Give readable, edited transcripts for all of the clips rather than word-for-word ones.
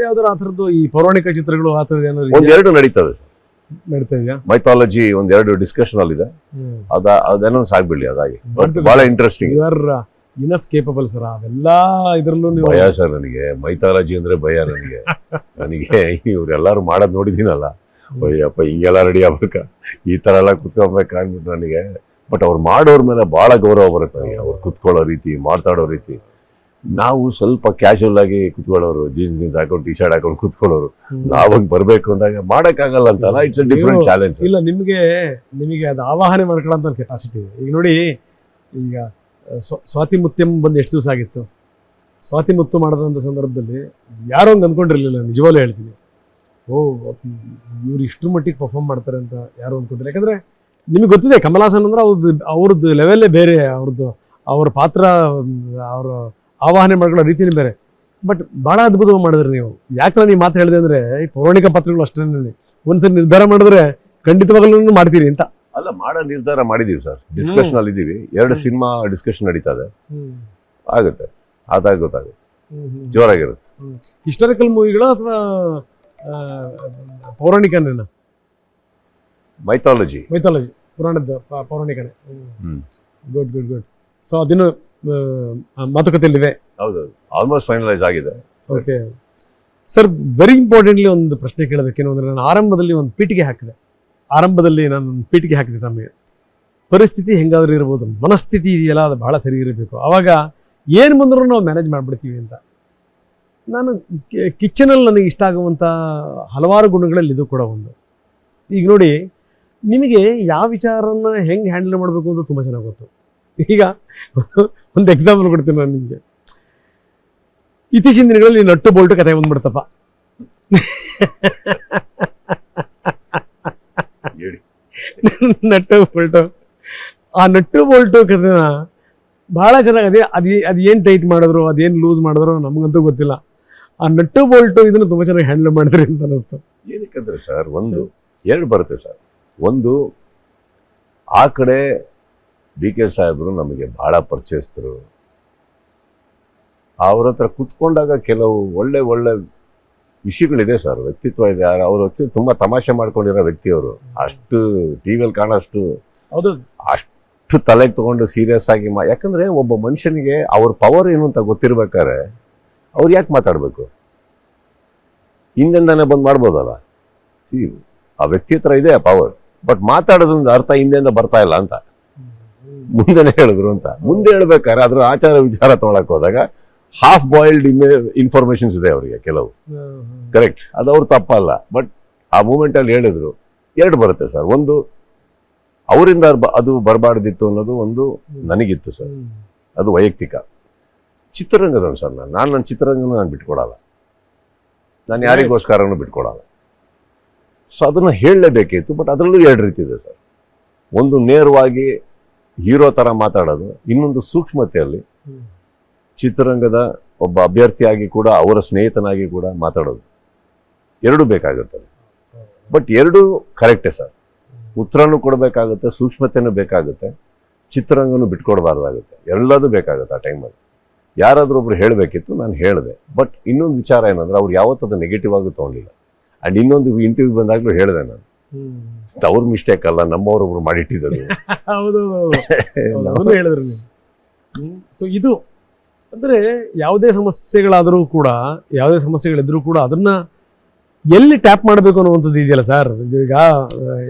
ಯಾವ್ದಾರು ಆ ಥರದ್ದು ಈ ಪೌರಾಣಿಕ ಚಿತ್ರಗಳು ಆ ಥರದ್ದು ಏನಾದ್ರು ಒಂದೆರಡು ನಡೀತದೆ, ನಡೀತಾ ಇದೆಯಾ? ಮೈಥಾಲಜಿ ಒಂದೆರಡು ಡಿಸ್ಕಷನ್ ಅಲ್ಲಿ ಇದೆ, ಅದೇನೋ ಸಾಗ್ಬಿಡ್ಲಿ ಅದಾಗಿ. ಬಹಳ interesting. You are enough capable sir. ಅವೆಲ್ಲ ಇದ್ರಲ್ಲೂ ನೀವು ಭಯ ಸರ್ ನನಗೆ, ಮೈಥಾಲಜಿ ಅಂದ್ರೆ ಭಯ ನನಗೆ. ನನಗೆ ಇವ್ರೆಲ್ಲಾರು ಮಾಡೋದ್ ನೋಡಿದೀನಲ್ಲ, ಅಯ್ಯಪ್ಪ ಹಿಂಗೆಲ್ಲ ರೆಡಿ ಆಗ್ಬೇಕ, ಈ ತರ ಎಲ್ಲ ಕುತ್ಕೊಬೇಕಾಗ್ಬಿಟ್ಟು ನನಗೆ. ಬಟ್ ಅವ್ರು ಮಾಡೋರ್ ಮೇಲೆ ಬಹಳ ಗೌರವ ಬರುತ್ತೆ ನನಗೆ. ಅವ್ರು ಕುತ್ಕೊಳ್ಳೋ ರೀತಿ, ಮಾತಾಡೋ ರೀತಿ. ನಾವು ಸ್ವಲ್ಪ ಕ್ಯಾಶುವಲ್ ಆಗಿ ಕುತ್ಕೊಳ್ಳೋರು, ಜೀನ್ಸ್ ಹಾಕೊಂಡು ಟಿ ಶರ್ಟ್ ಹಾಕೊಂಡು ಕುತ್ಕೊಳ್ಳೋರು. ನಾವಾಗ ಬರ್ಬೇಕು ಅಂದಾಗ ಮಾಡಕ್ಕಾಗಲ್ಲ ಅಂತಲ್ಲ. It's a different challenge. ಇಲ್ಲ, ನಿಮಗೆ ಅದು ಆವಾಹನೆ ಮಾಡ್ಕೊಳ್ಳೋ ಕೆಪಾಸಿಟಿ. ಈಗ ನೋಡಿ, ಈಗ ಸ್ವಾತಿ ಮುತ್ಯಂ ಬಂದು ಎಷ್ಟು ದಿವಸ ಆಗಿತ್ತು. ಸ್ವಾತಿ ಮುತ್ತು ಮಾಡೋದಂಥ ಸಂದರ್ಭದಲ್ಲಿ ಯಾರೋ ಹಂಗೆ ಅಂದ್ಕೊಂಡಿರಲಿಲ್ಲ, ನಿಜವಾಗ್ಲೂ ಹೇಳ್ತೀನಿ. ಇವ್ರು ಇಷ್ಟರ ಮಟ್ಟಿಗೆ ಪರ್ಫಾರ್ಮ್ ಮಾಡ್ತಾರೆ ಅಂತ ಯಾರು ಅಂದ್ಕೊಂಡಿಲ್ಲ. ಯಾಕಂದರೆ ನಿಮಗೆ ಗೊತ್ತಿದೆ, ಕಮಲ್ ಹಾಸನ್ ಅಂದ್ರೆ ಅವ್ರದ್ದು ಲೆವೆಲ್ಲೇ ಬೇರೆ, ಅವ್ರ ಪಾತ್ರ, ಅವರ ಆವಾಹನೆ ಮಾಡ್ಕೊಳ್ಳೋ ರೀತಿನೇ ಬೇರೆ. ಬಟ್ ಭಾಳ ಅದ್ಭುತವಾಗಿ ಮಾಡಿದ್ರಿ ನೀವು. ಯಾಕೆ ನಾನು ಈ ಮಾತು ಹೇಳಿದೆ ಅಂದರೆ, ಈ ಪೌರಾಣಿಕ ಪಾತ್ರಗಳು ಅಷ್ಟೇ ಒಂದ್ಸರಿ ನಿರ್ಧಾರ ಮಾಡಿದ್ರೆ ಖಂಡಿತವಾಗಲೂ ಮಾಡ್ತೀರಿ ಅಂತ. ಅಲ್ಲ, ಮಾಡೋ ನಿರ್ಧಾರ ಮಾಡಿದೀವಿ ಸರ್. ಡಿಸ್ಕಷನ್ ಅಲ್ಲಿ ಇದೀವಿ. 2 ಸಿನಿಮಾ ಡಿಸ್ಕಷನ್ ನಡೀತಾ ಇದೆ. ಆಗುತ್ತೆ, ಅದಾಗ ಗೊತ್ತಾಗುತ್ತೆ, ಜೋರಾಗಿರುತ್ತೆ. ಹಿಸ್ಟಾರಿಕಲ್ ಮೂವಿಗಳು ಅಥವಾ ಪೌರಾಣಿಕನೇನ? ಮೈಥಾಲಜಿ ಪುರಾಣದ ಪೌರಾಣಿಕನೇ. ಗುಡ್. ಸೊ ಅದಿನ್ನು ಮಾತುಕತೆಯಲ್ಲಿವೆ. ಹೌದು, ಆಲ್ಮೋಸ್ಟ್ ಫೈನಲೈಸ್ ಆಗಿದೆ. ಓಕೆ ಸರ್, ವೆರಿ ಇಂಪಾರ್ಟೆಂಟ್ಲಿ ಒಂದು ಪ್ರಶ್ನೆ ಕೇಳಬೇಕೇನು ಅಂದರೆ, ನಾನು ಆರಂಭದಲ್ಲಿ ಒಂದು ಪೀಠಿಗೆ ಹಾಕಿದೆ. ನಮಗೆ ಪರಿಸ್ಥಿತಿ ಹೆಂಗಾದ್ರೂ ಇರ್ಬೋದು, ಮನಸ್ಥಿತಿ ಇದೆಯಲ್ಲ ಅದು ಬಹಳ ಸರಿ ಇರಬೇಕು. ಆವಾಗ ಏನು ಬಂದರೂ ನಾವು ಮ್ಯಾನೇಜ್ ಮಾಡಿಬಿಡ್ತೀವಿ ಅಂತ. ನಾನು ಕಿಚನಲ್ಲಿ ನನಗೆ ಇಷ್ಟ ಆಗುವಂಥ ಹಲವಾರು ಗುಣಗಳಲ್ಲಿ ಇದು ಕೂಡ ಒಂದು. ಈಗ ನೋಡಿ, ನಿಮಗೆ ಯಾವ ವಿಚಾರನ ಹೆಂಗೆ ಹ್ಯಾಂಡಲ್ ಮಾಡಬೇಕು ಅಂತ ತುಂಬ ಚೆನ್ನಾಗಿ ಗೊತ್ತು. ಈಗ ಒಂದು ಎಕ್ಸಾಂಪಲ್ ಕೊಡ್ತೀನಿ ನಾನು ನಿಮಗೆ. ಇತ್ತೀಚಿನ ದಿನಗಳಲ್ಲಿ ನಟ್ಟು ಬೋಲ್ಟು ಕತೆ ಬಂದ್ಬಿಡ್ತಪ್ಪ. ನಟ್ಟು ಬೋಲ್ಟು ಕಥೆನ ಭಾಳ ಚೆನ್ನಾಗಿ ಅದು ಏನು ಟೈಟ್ ಮಾಡಿದ್ರು, ಅದೇನು ಲೂಸ್ ಮಾಡಿದ್ರು ನಮಗಂತೂ ಗೊತ್ತಿಲ್ಲ. ಆ ನಟ್ಟು ಬೋಲ್ಟು ಇದನ್ನು ತುಂಬ ಚೆನ್ನಾಗಿ ಹ್ಯಾಂಡಲ್ ಮಾಡಿದ್ರಿ ಅಂತ ಅನ್ನಿಸ್ತು. ಏನಕ್ಕಂದ್ರೆ ಸರ್, ಎರಡು ಬರುತ್ತೆ ಸರ್. ಒಂದು, ಆ ಕಡೆ DK ಸಾಹೇಬರು ನಮಗೆ ಭಾಳ ಪರಿಚಯಿಸಿದ್ರು. ಅವ್ರ ಹತ್ರ ಕುತ್ಕೊಂಡಾಗ ಕೆಲವು ಒಳ್ಳೆ ವಿಷಯಗಳಿದೆ ಸರ್, ವ್ಯಕ್ತಿತ್ವ ಇದೆ. ಅವ್ರ ವ್ಯಕ್ತಿ ತುಂಬ ತಮಾಷೆ ಮಾಡ್ಕೊಂಡಿರೋ ವ್ಯಕ್ತಿಯವರು. ಅಷ್ಟು ಟಿವಿಯಲ್ಲಿ ಕಾಣೋಷ್ಟು ಅಷ್ಟು ತಲೆಗೆ ತಗೊಂಡು ಸೀರಿಯಸ್ ಆಗಿ ಯಾಕಂದ್ರೆ ಒಬ್ಬ ಮನುಷ್ಯನಿಗೆ ಅವ್ರ ಪವರ್ ಏನು ಅಂತ ಗೊತ್ತಿರ್ಬೇಕಾದ್ರೆ ಅವ್ರು ಯಾಕೆ ಮಾತಾಡಬೇಕು? ಹಿಂದೆಂದಾನೆ ಬಂದು ಮಾಡ್ಬೋದಲ್ಲ. ಆ ವ್ಯಕ್ತಿ ಹತ್ರ ಇದೆ ಪವರ್, ಬಟ್ ಮಾತಾಡೋದ್ರಿಂದ ಅರ್ಥ ಹಿಂದೆಂದ ಬರ್ತಾ ಇಲ್ಲ ಅಂತ ಮುಂದೆನೆ ಹೇಳಿದ್ರು ಅಂತ. ಮುಂದೆ ಹೇಳ್ಬೇಕಾದ್ರೆ ಅದ್ರ ಆಚಾರ ವಿಚಾರ ತೊಗೊಳಕ್ ಹೋದಾಗ ಹಾಫ್ ಬಾಯ್ಲ್ಡ್ ಇನ್ಫಾರ್ಮೇಶನ್ಸ್ ಇದೆ ಅವರಿಗೆ ಕೆಲವು. ಕರೆಕ್ಟ್, ಅದು ಅವ್ರು ತಪ್ಪಲ್ಲ. ಬಟ್ ಆ ಮೂಮೆಂಟ್ ಅಲ್ಲಿ ಹೇಳಿದ್ರು. ಎರಡು ಬರುತ್ತೆ ಸರ್. ಒಂದು, ಅವರಿಂದ ಅದು ಬರಬಾರ್ದಿತ್ತು ಅನ್ನೋದು ಒಂದು ನನಗಿತ್ತು ಸರ್, ಅದು ವೈಯಕ್ತಿಕ. ಚಿತ್ರರಂಗದವನು ಸರ್ ನಾನು ನನ್ನ ಚಿತ್ರರಂಗನ ನಾನು ಬಿಟ್ಕೊಡಲ್ಲ, ನಾನು ಯಾರಿಗೋಸ್ಕರನೂ ಬಿಟ್ಕೊಡಲ್ಲ. ಸೊ ಅದನ್ನು ಹೇಳಲೇಬೇಕಿತ್ತು. ಬಟ್ ಅದರಲ್ಲೂ ಎರಡು ರೀತಿ ಇದೆ ಸರ್. ಒಂದು ನೇರವಾಗಿ ಹೀರೋ ಥರ ಮಾತಾಡೋದು, ಇನ್ನೊಂದು ಸೂಕ್ಷ್ಮತೆಯಲ್ಲಿ ಚಿತ್ರರಂಗದ ಒಬ್ಬ ಅಭ್ಯರ್ಥಿಯಾಗಿ ಕೂಡ ಅವರ ಸ್ನೇಹಿತನಾಗಿ ಕೂಡ ಮಾತಾಡೋದು. ಎರಡೂ ಬೇಕಾಗುತ್ತೆ. ಬಟ್ ಎರಡೂ ಕರೆಕ್ಟೇ ಸರ್. ಉತ್ತರನೂ ಕೊಡಬೇಕಾಗುತ್ತೆ, ಸೂಕ್ಷ್ಮತೆನೂ ಬೇಕಾಗುತ್ತೆ, ಚಿತ್ರರಂಗನೂ ಬಿಟ್ಕೊಡ್ಬಾರ್ದಾಗುತ್ತೆ. ಎಲ್ಲದೂ ಬೇಕಾಗುತ್ತೆ ಆ ಟೈಮಲ್ಲಿ. ಯಾರಾದರೂ ಒಬ್ರು ಹೇಳಬೇಕಿತ್ತು, ನಾನು ಹೇಳಿದೆ. ಬಟ್ ಇನ್ನೊಂದು ವಿಚಾರ ಏನಂದ್ರೆ, ಅವ್ರು ಯಾವತ್ತದು ನೆಗೆಟಿವ್ ಆಗಿ ತೊಗೊಂಡಿಲ್ಲ. ಆ್ಯಂಡ್ ಇನ್ನೊಂದು ಇಂಟರ್ವ್ಯೂ ಬಂದಾಗಲೂ ಹೇಳಿದೆ ನಾನು, ಅವ್ರ ಮಿಸ್ಟೇಕ್ ಅಲ್ಲ, ನಮ್ಮವ್ರೊಬ್ರು ಮಾಡಿಟ್ಟಿದ್ದಾರೆ. ಹೇಳಿದ್ರು ನೀವು. ಸೊ ಇದು ಅಂದರೆ ಯಾವುದೇ ಸಮಸ್ಯೆಗಳಾದರೂ ಕೂಡ, ಯಾವುದೇ ಸಮಸ್ಯೆಗಳಿದ್ರೂ ಕೂಡ ಅದನ್ನ ಎಲ್ಲಿ ಟ್ಯಾಪ್ ಮಾಡಬೇಕು ಅನ್ನುವಂಥದ್ದು ಇದೆಯಲ್ಲ ಸರ್. ಈಗ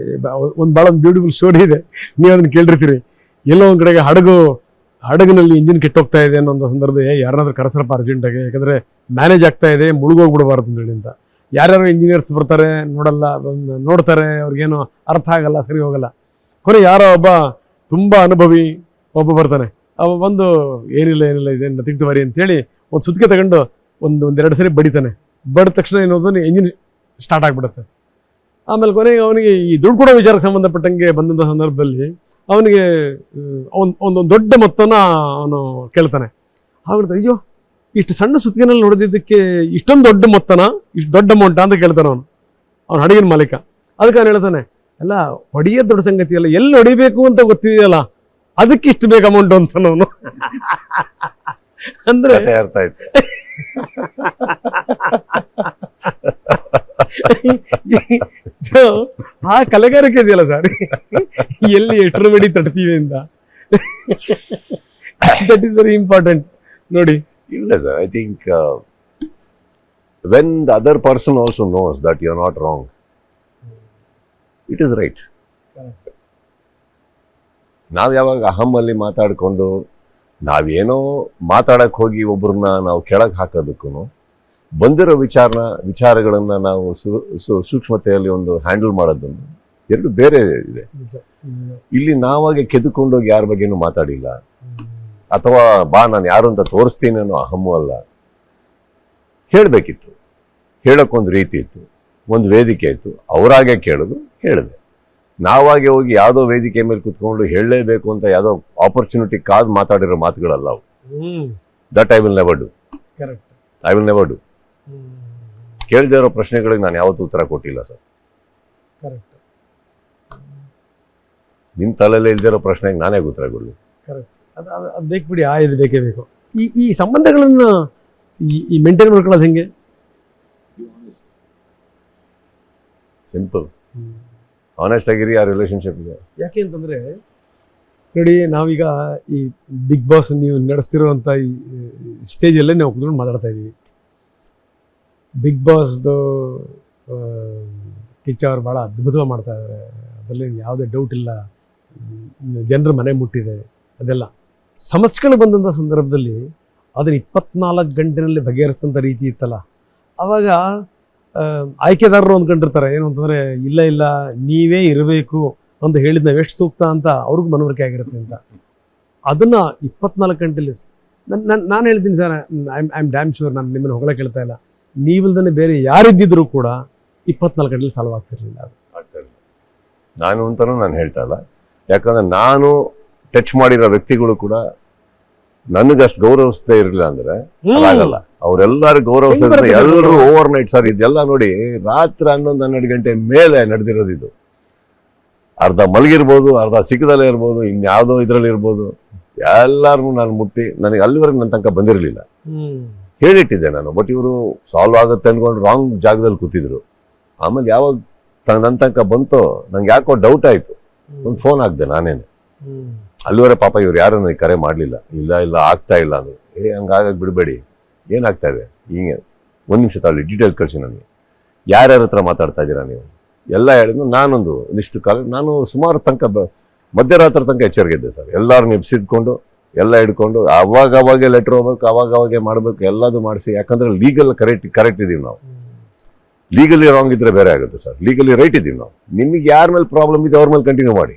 ಭಾಳ ಒಂದು ಬ್ಯೂಟಿಫುಲ್ ಸ್ಟೋರಿ ಇದೆ, ನೀವು ಅದನ್ನು ಕೇಳಿರ್ತೀರಿ. ಎಲ್ಲೋ ಒಂದು ಕಡೆಗೆ ಹಡಗಿನಲ್ಲಿ ಇಂಜಿನ್ ಕೆಟ್ಟೋಗ್ತಾ ಇದೆ ಅನ್ನೋ ಸಂದರ್ಭ, ಯಾರನ್ನಾದ್ರೂ ಕರೆಸರಪ್ಪ ಅರ್ಜೆಂಟಾಗಿ, ಯಾಕಂದರೆ ಮ್ಯಾನೇಜ್ ಆಗ್ತಾ ಇದೆ, ಮುಳುಗೋಗ್ಬಿಡಬಾರ್ದು ಅಂತೇಳಿ ಅಂತ. ಯಾರ್ಯಾರು ಇಂಜಿನಿಯರ್ಸ್ ಬರ್ತಾರೆ, ನೋಡ್ತಾರೆ, ಅವ್ರಿಗೇನು ಅರ್ಥ ಆಗಲ್ಲ, ಸರಿ ಹೋಗಲ್ಲ. ಕೊನೆ ಯಾರೋ ಒಬ್ಬ ತುಂಬ ಅನುಭವಿ ಒಬ್ಬ ಬರ್ತಾನೆ. ಅವ ಬಂದು ಏನಿಲ್ಲ ಇದೆ, ನಥಿಂಗ್ ಟು ವರಿ ಅಂತೇಳಿ ಒಂದು ಸುತ್ತಿಗೆ ತಗೊಂಡು ಒಂದೆರಡು ಸರಿ ಬಡಿತಾನೆ. ಬಡಿದ ತಕ್ಷಣ ಏನೋದು ಇಂಜಿನ್ ಸ್ಟಾರ್ಟ್ ಆಗಿಬಿಡುತ್ತೆ. ಆಮೇಲೆ ಕೊನೆಗೆ ಅವನಿಗೆ ಈ ದುಡ್ಡು ಕೊಡೋ ವಿಚಾರಕ್ಕೆ ಸಂಬಂಧಪಟ್ಟಂಗೆ ಬಂದಂಥ ಸಂದರ್ಭದಲ್ಲಿ ಅವನಿಗೆ ಒಂದು ದೊಡ್ಡ ಮೊತ್ತನ ಅವನು ಕೇಳ್ತಾನೆ. ಆಗ ಅಯ್ಯೋ, ಇಷ್ಟು ಸಣ್ಣ ಸುತ್ತಿಗೆನಲ್ಲಿ ಹೊಡೆದಿದ್ದಕ್ಕೆ ಇಷ್ಟೊಂದು ದೊಡ್ಡ ಮೊತ್ತನ, ಇಷ್ಟು ದೊಡ್ಡ ಅಮೌಂಟ ಅಂತ ಕೇಳ್ತಾನೆ ಅವನು ಹಡಗಿನ ಮಾಲೀಕ. ಅದಕ್ಕೆ ಅವನು ಹೇಳ್ತಾನೆ, ಅಲ್ಲ ಹೊಡೆಯೋದು ದೊಡ್ಡ ಸಂಗತಿ ಅಲ್ಲ, ಎಲ್ಲಿ ಹೊಡಿಬೇಕು ಅಂತ ಗೊತ್ತಿದೆಯಲ್ಲ, ಅದಕ್ಕೆ ಇಷ್ಟು ಬೇಕು ಅಮೌಂಟ್ ಅಂತ ಅವನು. ಅಂದ್ರೆ ಅರ್ಥ ಆಯ್ತು. So, ಆ ಕಲೆಗಾರಿಕೆ ಇದೆಯಲ್ಲ ಸರ್, ಎಲ್ಲಿ ಎಟ್ರ ಮಡಿ ತಡ್ತೀವಿ ಅಂತ, ದಟ್ ಈಸ್ ವೆರಿ ಇಂಪಾರ್ಟೆಂಟ್ ನೋಡಿ. ಇಲ್ಲ sir, I think when the other person also knows that you are not wrong, it is right. ನಾವು ಯಾವಾಗ ಅಹಮ್ಮಲ್ಲಿ ಮಾತಾಡಿಕೊಂಡು ನಾವೇನೋ ಮಾತಾಡಕ್ಕೆ ಹೋಗಿ ಒಬ್ಬರನ್ನ ನಾವು ಕೆಳಗೆ ಹಾಕೋದಕ್ಕೂ ಬಂದಿರೋ ವಿಚಾರಗಳನ್ನ ನಾವು ಸೂಕ್ಷ್ಮತೆಯಲ್ಲಿ ಒಂದು ಹ್ಯಾಂಡಲ್ ಮಾಡೋದನ್ನು ಎರಡು ಬೇರೆ ಇದೆ. ಇಲ್ಲಿ ನಾವಾಗೆ ಕೆದ್ದುಕೊಂಡೋಗಿ ಯಾರ ಬಗ್ಗೆನೂ ಮಾತಾಡಿಲ್ಲ, ಅಥವಾ ಬಾ ನಾನು ಯಾರು ಅಂತ ತೋರಿಸ್ತೀನಿ ಅನ್ನೋ ಅಹಮ್ಮು ಅಲ್ಲ. ಹೇಳಬೇಕಿತ್ತು, ಹೇಳೋಕ್ಕೊಂದು ರೀತಿ ಇತ್ತು, ಒಂದು ವೇದಿಕೆ ಇತ್ತು, ಅವರಾಗೆ ಕೇಳೋದು ಹೇಳಿದೆ. ನಾವಾಗೆ ಹೋಗಿ ಯಾವುದೋ ವೇದಿಕೆ ಮೇಲೆ ಕುತ್ಕೊಂಡು ಹೇಳಲೇಬೇಕು ಅಂತ ಯಾವುದೋ ಆಪರ್ಚುನಿಟಿ ಕಾದು ಮಾತಾಡಿರೋ ಮಾತುಗಳಲ್ಲ ಅವು. That I will never do. I will never do. ಕೇಳದೇ ಇರೋ ಪ್ರಶ್ನೆಗಳಿಗೆ ನಾನು ಯಾವತ್ತೂ ಉತ್ತರ ಕೊಟ್ಟಿಲ್ಲ ಸರ್. ನಿನ್ನ ತಲೆಯಲ್ಲೇ ಇಲ್ದಿರೋ ಪ್ರಶ್ನೆಗೆ ನಾನೇ ಉತ್ತರ ಕೊಡಲಿ? ಅದು ಬೇಕು ಬಿಡಿ, ಇದು ಬೇಕೇ ಬೇಕು. ಈ ಸಂಬಂಧಗಳನ್ನು ಈ ಮೇಂಟೈನ್ ಮಾಡ್ಕೊಳ್ಳೋದು ಹೆಂಗೆ? ಸಿಂಪಲ್, ಆನೆಸ್ಟ್ ಆಗಿರಿ ಆ ರಿಲೇಶನ್ಶಿಪ್ಗೆ. ಯಾಕೆ ಅಂತಂದರೆ ನೋಡಿ, ನಾವೀಗ ಈ ಬಿಗ್ ಬಾಸ್ ನೀವು ನಡೆಸ್ತಿರೋವಂಥ ಈ ಸ್ಟೇಜಲ್ಲೇ ನಾವು ಕೂತ್ಕೊಂಡು ಮಾತಾಡ್ತಾ ಇದ್ದೀವಿ. ಬಿಗ್ ಬಾಸ್ದು ಕಿಚ್ಚ ಅವ್ರು ಭಾಳ ಅದ್ಭುತವಾಗಿ ಮಾಡ್ತಾ ಇದ್ದಾರೆ, ಅದರಲ್ಲಿ ಯಾವುದೇ ಡೌಟ್ ಇಲ್ಲ. ಜನರ ಮನೆ ಮುಟ್ಟಿದೆ, ಅದೆಲ್ಲ ಸಮಸ್ಯೆಗಳು ಬಂದಂಥ ಸಂದರ್ಭದಲ್ಲಿ ಅದನ್ನು 24 ಗಂಟೆನಲ್ಲಿ ಬಗೆಹರಿಸಿದಂಥ ರೀತಿ ಇತ್ತಲ್ಲ. ಆವಾಗ ಆಯ್ಕೆದಾರರು ಅಂದ್ಕೊಂಡಿರ್ತಾರೆ ಏನು ಅಂತಂದರೆ, ಇಲ್ಲ ನೀವೇ ಇರಬೇಕು ಅಂತ ಹೇಳಿದ ನಾವು ಎಷ್ಟು ಸೂಕ್ತ ಅಂತ ಅವ್ರಿಗೂ ಮನವರಿಕೆ ಆಗಿರುತ್ತೆ ಅಂತ. ಅದನ್ನು 24 ಗಂಟೆಲಿ ನಾನು ಹೇಳ್ತೀನಿ sir, I am dam sure, ನಾನು ನಿಮ್ಮನ್ನು ಹೊಗಳಕ್ಕೆ ಹೇಳ್ತಾ ಇಲ್ಲ, ನೀವಿಲ್ದೇ ಬೇರೆ ಯಾರಿದ್ದಿದ್ರು ಕೂಡ 24 ಗಂಟೆಲಿ ಸಾಲ್ವ್ ಆಗ್ತಿರ್ಲಿಲ್ಲ. ಅದು ನಾನು ಅಂತಲೂ ನಾನು ಹೇಳ್ತಾ ಇಲ್ಲ, ಯಾಕಂದ್ರೆ ನಾನು ಟಚ್ ಮಾಡಿರೋ ವ್ಯಕ್ತಿಗಳು ಕೂಡ ನನಗಷ್ಟು ಗೌರವಿಸದೇ ಇರಲಿಲ್ಲ ಅಂದ್ರೆ ಆಗಲ್ಲ. ಅವರೆಲ್ಲರೂ ಗೌರವಿಸಿದ್ರೆ ಎಲ್ಲರೂ ಓವರ್ ನೈಟ್ ಸರ್. ಇದೆಲ್ಲ ನೋಡಿ, ರಾತ್ರಿ 11-12 ಗಂಟೆ ಮೇಲೆ ನಡೆದಿರೋದು ಇದು. ಅರ್ಧ ಮಲಗಿರ್ಬೋದು, ಅರ್ಧ ಸಿಕ್ಕದಲ್ಲೇ ಇರ್ಬೋದು, ಇನ್ಯಾವುದೋ ಇದರಲ್ಲಿ ಇರ್ಬೋದು, ಎಲ್ಲಾರನ್ನೂ ನಾನು ಮುಟ್ಟಿ, ನನಗೆ ಅಲ್ಲಿವರೆಗೆ ನನ್ನ ತನಕ ಬಂದಿರಲಿಲ್ಲ. ಹೇಳಿಟ್ಟಿದ್ದೆ ನಾನು, ಬಟ್ ಇವರು ಸಾಲ್ವ್ ಆಗುತ್ತೆ ಅಂದ್ಕೊಂಡು ರಾಂಗ್ ಜಾಗದಲ್ಲಿ ಕೂತಿದ್ರು. ಆಮೇಲೆ ಯಾವಾಗ ನನ್ನ ತನಕ ಬಂತೋ ನಂಗೆ ಯಾಕೋ ಡೌಟ್ ಆಯಿತು, ಒಂದು ಫೋನ್ ಹಾಕ್ದೆ ನಾನೇನೆ. ಅಲ್ಲಿವರೆ ಪಾಪ ಇವ್ರು ಯಾರು ನನಗೆ ಕರೆ ಮಾಡಲಿಲ್ಲ. ಇಲ್ಲ ಆಗ್ತಾ ಇಲ್ಲ ಅಂದರು. ಹಂಗಾಗಕ್ಕೆ ಬಿಡಬೇಡಿ, ಏನಾಗ್ತಾ ಇದೆ ಹಿಂಗೆ, ಒಂದು ನಿಮಿಷ ತಾಳಿ ಡೀಟೇಲ್ ಕಳಿಸಿ ನನಗೆ, ಯಾರ್ಯಾರ ಹತ್ರ ಮಾತಾಡ್ತಾ ಇದ್ದೀರಾ ನೀವು ಎಲ್ಲ ಹೇಳಿದ್ರು. ನಾನೊಂದು ಇಷ್ಟು ಕಾಲ ನಾನು ಸುಮಾರು ತನಕ ಮಧ್ಯರಾತ್ರಿ ತನಕ ಎಚ್ಚರಿಕೆದ್ದೆ ಸರ್. ಎಲ್ಲರೂ ನೆಪ್ಸಿಟ್ಕೊಂಡು ಎಲ್ಲ ಹಿಡ್ಕೊಂಡು ಅವಾಗವಾಗೆ ಲೆಟ್ರ್ ಹೋಗ್ಬೇಕು, ಅವಾಗವಾಗೆ ಮಾಡಬೇಕು, ಎಲ್ಲದು ಮಾಡಿಸಿ. ಯಾಕಂದ್ರೆ ಲೀಗಲ್ ಕರೆಕ್ಟ್ ಇದ್ದೀವಿ ನಾವು. ಲೀಗಲಿ ರಾಂಗ್ ಇದ್ರೆ ಬೇರೆ ಆಗುತ್ತೆ ಸರ್, ಲೀಗಲಿ ರೈಟ್ ಇದ್ದೀವಿ ನಾವು. ನಿಮಗೆ ಯಾರ ಮೇಲೆ ಪ್ರಾಬ್ಲಮ್ ಇದೆ ಅವ್ರ ಮೇಲೆ ಕಂಟಿನ್ಯೂ ಮಾಡಿ,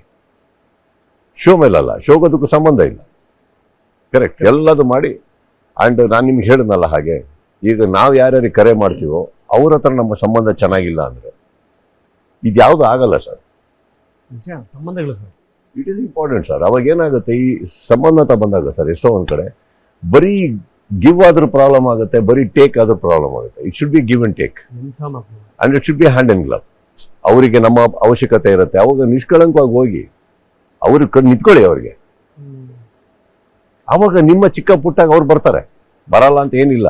ಶೋ ಮೇಲಲ್ಲ. ಶೋಗೋದಕ್ಕೂ ಸಂಬಂಧ ಇಲ್ಲ. ಕರೆಕ್ಟ್, ಎಲ್ಲದು ಮಾಡಿ. ಆ್ಯಂಡ್ ನಾನು ನಿಮ್ಗೆ ಹೇಳಿದ್ನಲ್ಲ ಹಾಗೆ, ಈಗ ನಾವು ಯಾರ್ಯಾರಿಗೆ ಕರೆ ಮಾಡ್ತೀವೋ ಅವ್ರ ಹತ್ರ ನಮ್ಮ ಸಂಬಂಧ ಚೆನ್ನಾಗಿಲ್ಲ ಅಂದರೆ ಇದ್ಯಾವುದು ಆಗಲ್ಲ ಸರ್. ಸಂಬಂಧಗಳು sir, it is important sir. ಅವಾಗ ಏನಾಗುತ್ತೆ, ಈ ಸಂಬಂಧ ಅಂತ ಬಂದಾಗ ಸರ್, ಎಷ್ಟೋ ಒಂದು ಕಡೆ ಬರೀ ಗಿವ್ ಆದ್ರೂ ಪ್ರಾಬ್ಲಮ್ ಆಗುತ್ತೆ, ಬರೀ ಟೇಕ್ ಆದ್ರೂ ಪ್ರಾಬ್ಲಮ್ ಆಗುತ್ತೆ. It should be give and take, and it should be hand and glove. ಅವರಿಗೆ ನಮ್ಮ ಅವಶ್ಯಕತೆ ಇರುತ್ತೆ, ಅವಾಗ ನಿಷ್ಕಳಂಕವಾಗಿ ಹೋಗಿ ಅವ್ರಿಗೆ ಕಣ್ಣು ನಿಂತ್ಕೊಳ್ಳಿ ಅವ್ರಿಗೆ. ಅವಾಗ ನಿಮ್ಮ ಚಿಕ್ಕ ಪುಟ್ಟಾಗ ಅವ್ರು ಬರ್ತಾರೆ, ಬರಲ್ಲ ಅಂತ ಏನಿಲ್ಲ.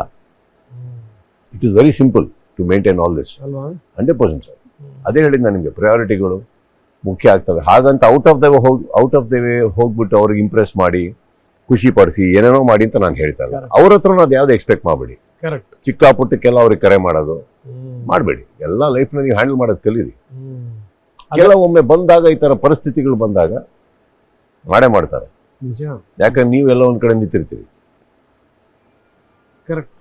It is very simple to maintain all this. 100% sir. ಅದೇ ಹೇಳಿದ್ ನಾನು ನಿಮಗೆ, ಪ್ರಯಾರಿಟಿಗಳು ಮುಖ್ಯ ಆಗ್ತವೆ. ಹಾಗಂತ ಔಟ್ ಆಫ್ ದ ವೇ ಹೋಗ್ಬಿಟ್ಟು ಅವ್ರಿಗೆ ಇಂಪ್ರೆಸ್ ಮಾಡಿ, ಖುಷಿ ಪಡಿಸಿ, ಏನೇನೋ ಮಾಡಿ ಅಂತ ನಾನು ಹೇಳ್ತಾ ಇಲ್ಲ. ಅವ್ರ ಹತ್ರ ಅದು ಯಾವ್ದು ಎಕ್ಸ್ಪೆಕ್ಟ್ ಮಾಡಬೇಡಿ. ಚಿಕ್ಕ ಪುಟ್ಟಕ್ಕೆಲ್ಲ ಅವ್ರಿಗೆ ಕರೆ ಮಾಡೋದು ಮಾಡಬೇಡಿ. ಎಲ್ಲ ಲೈಫ್ನ ನೀವು ಹ್ಯಾಂಡಲ್ ಮಾಡೋದು ಕಲೀರಿ. ಕೆಲವೊಮ್ಮೆ ಬಂದಾಗ, ಈ ಥರ ಪರಿಸ್ಥಿತಿಗಳು ಬಂದಾಗ ಮಾಡ್ತಾರೆ. ಯಾಕಂದ್ರೆ ನೀವೆಲ್ಲ ಒಂದ್ ಕಡೆ ನಿಂತಿರ್ತೀವಿ. ಕರೆಕ್ಟ್.